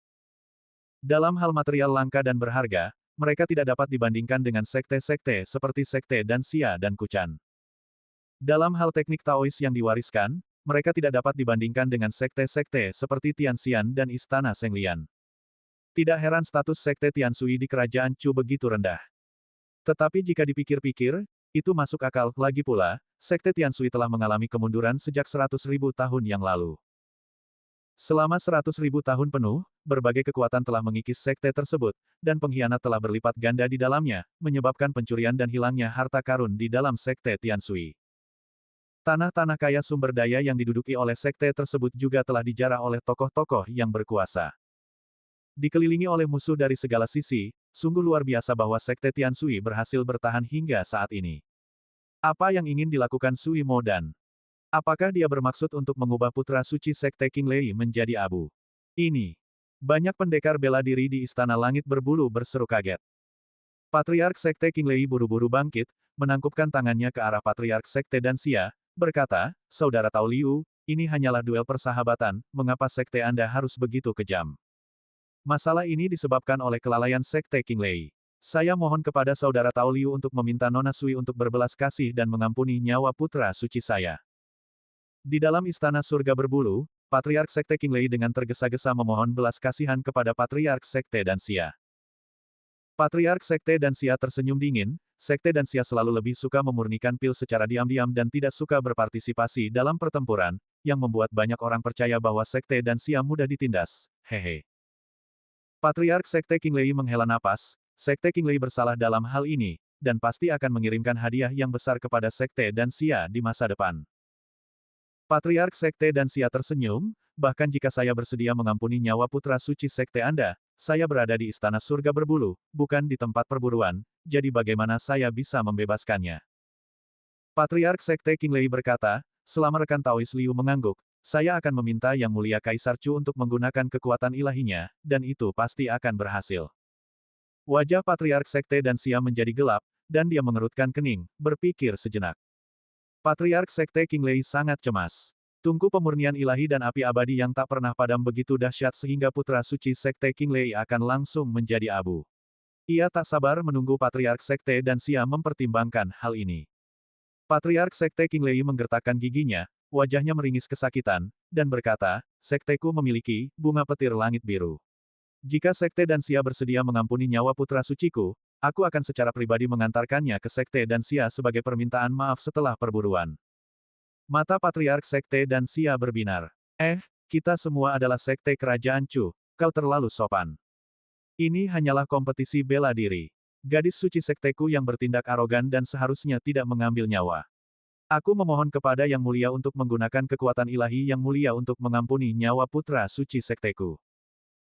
Dalam hal material langka dan berharga, mereka tidak dapat dibandingkan dengan sekte-sekte seperti Sekte Danxia dan Kuchan. Dalam hal teknik Taois yang diwariskan, mereka tidak dapat dibandingkan dengan sekte-sekte seperti Tianxian dan Istana Senglian. Tidak heran status sekte Tiansui di kerajaan Chu begitu rendah. Tetapi jika dipikir-pikir, itu masuk akal, lagi pula, sekte Tiansui telah mengalami kemunduran sejak 100.000 tahun yang lalu. Selama 100.000 tahun penuh, berbagai kekuatan telah mengikis sekte tersebut, dan pengkhianat telah berlipat ganda di dalamnya, menyebabkan pencurian dan hilangnya harta karun di dalam sekte Tiansui. Tanah-tanah kaya sumber daya yang diduduki oleh sekte tersebut juga telah dijarah oleh tokoh-tokoh yang berkuasa. Dikelilingi oleh musuh dari segala sisi, sungguh luar biasa bahwa sekte Tiansui berhasil bertahan hingga saat ini. Apa yang ingin dilakukan Sui Mo dan apakah dia bermaksud untuk mengubah putra suci sekte King Lei menjadi abu? Ini. Banyak pendekar bela diri di Istana Langit Berbulu berseru kaget. Patriark Sekte King Lei buru-buru bangkit, menangkupkan tangannya ke arah Patriark Sekte Danxia, berkata, Saudara Tao Liu, ini hanyalah duel persahabatan, mengapa sekte Anda harus begitu kejam? Masalah ini disebabkan oleh kelalaian Sekte King Lei. Saya mohon kepada Saudara Tao Liu untuk meminta Nona Sui untuk berbelas kasih dan mengampuni nyawa putra suci saya. Di dalam Istana Surga Berbulu, Patriark Sekte King Lei dengan tergesa-gesa memohon belas kasihan kepada Patriark Sekte Danxia. Patriark Sekte dan Xia tersenyum dingin, Sekte dan Xia selalu lebih suka memurnikan pil secara diam-diam dan tidak suka berpartisipasi dalam pertempuran, yang membuat banyak orang percaya bahwa Sekte dan Xia mudah ditindas. Hehe. Patriark Sekte Qinglei menghela napas, Sekte Qinglei bersalah dalam hal ini, dan pasti akan mengirimkan hadiah yang besar kepada Sekte dan Xia di masa depan. Patriark Sekte dan Xia tersenyum, bahkan jika saya bersedia mengampuni nyawa putra suci Sekte Anda, saya berada di istana surga berbulu, bukan di tempat perburuan, jadi bagaimana saya bisa membebaskannya? Patriark Sekte Qinglei berkata, selama rekan Taois Liu mengangguk, saya akan meminta Yang Mulia Kaisar Chu untuk menggunakan kekuatan ilahinya, dan itu pasti akan berhasil. Wajah Patriark Sekte dan Xia menjadi gelap, dan dia mengerutkan kening, berpikir sejenak. Patriark Sekte Qinglei sangat cemas. Tungku pemurnian ilahi dan api abadi yang tak pernah padam begitu dahsyat sehingga putra suci Sekte Qinglei akan langsung menjadi abu. Ia tak sabar menunggu Patriark Sekte dan Xia mempertimbangkan hal ini. Patriark Sekte Qinglei menggertakkan giginya, wajahnya meringis kesakitan, dan berkata, Sekteku memiliki bunga petir langit biru. Jika Sekte dan Xia bersedia mengampuni nyawa putra suciku, aku akan secara pribadi mengantarkannya ke Sekte dan Xia sebagai permintaan maaf setelah perburuan. Mata Patriark Sekte dan Xia berbinar. Kita semua adalah Sekte Kerajaan Chu, kau terlalu sopan. Ini hanyalah kompetisi bela diri. Gadis suci Sekteku yang bertindak arogan dan seharusnya tidak mengambil nyawa. Aku memohon kepada Yang Mulia untuk menggunakan kekuatan ilahi Yang Mulia untuk mengampuni nyawa putra suci Sekteku.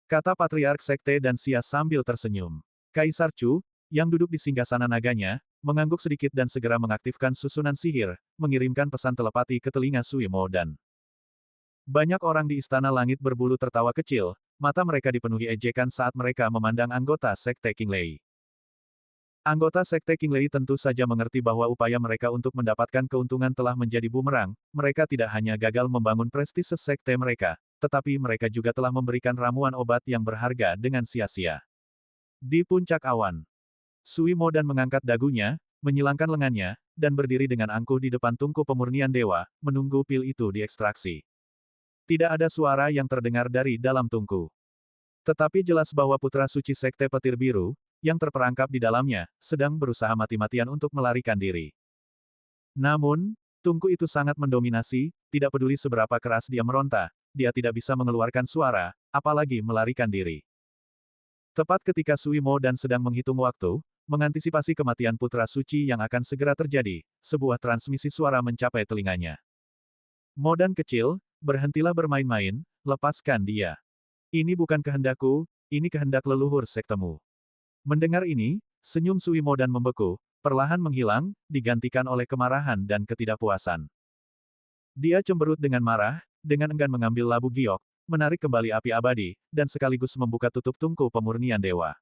Kata Patriark Sekte dan Xia sambil tersenyum. Kaisar Chu, yang duduk di singgasana naganya, mengangguk sedikit dan segera mengaktifkan susunan sihir, mengirimkan pesan telepati ke telinga Sui Mo dan banyak orang di Istana Langit Berbulu tertawa kecil, mata mereka dipenuhi ejekan saat mereka memandang anggota Sekte Qinglei. Anggota Sekte Qinglei tentu saja mengerti bahwa upaya mereka untuk mendapatkan keuntungan telah menjadi bumerang, mereka tidak hanya gagal membangun prestise sekte mereka, tetapi mereka juga telah memberikan ramuan obat yang berharga dengan sia-sia. Di puncak awan, Sui Mo dan mengangkat dagunya, menyilangkan lengannya, dan berdiri dengan angkuh di depan tungku pemurnian dewa, menunggu pil itu diekstraksi. Tidak ada suara yang terdengar dari dalam tungku. Tetapi jelas bahwa putra suci Sekte Petir Biru, yang terperangkap di dalamnya, sedang berusaha mati-matian untuk melarikan diri. Namun, tungku itu sangat mendominasi, tidak peduli seberapa keras dia meronta, dia tidak bisa mengeluarkan suara, apalagi melarikan diri. Tepat ketika Sui Mo dan sedang menghitung waktu, mengantisipasi kematian putra suci yang akan segera terjadi, sebuah transmisi suara mencapai telinganya. Modan kecil, berhentilah bermain-main, lepaskan dia. Ini bukan kehendakku, ini kehendak leluhur sektemu. Mendengar ini, senyum Sui Mo dan membeku, perlahan menghilang, digantikan oleh kemarahan dan ketidakpuasan. Dia cemberut dengan marah, dengan enggan mengambil labu giok, menarik kembali api abadi, dan sekaligus membuka tutup tungku pemurnian dewa.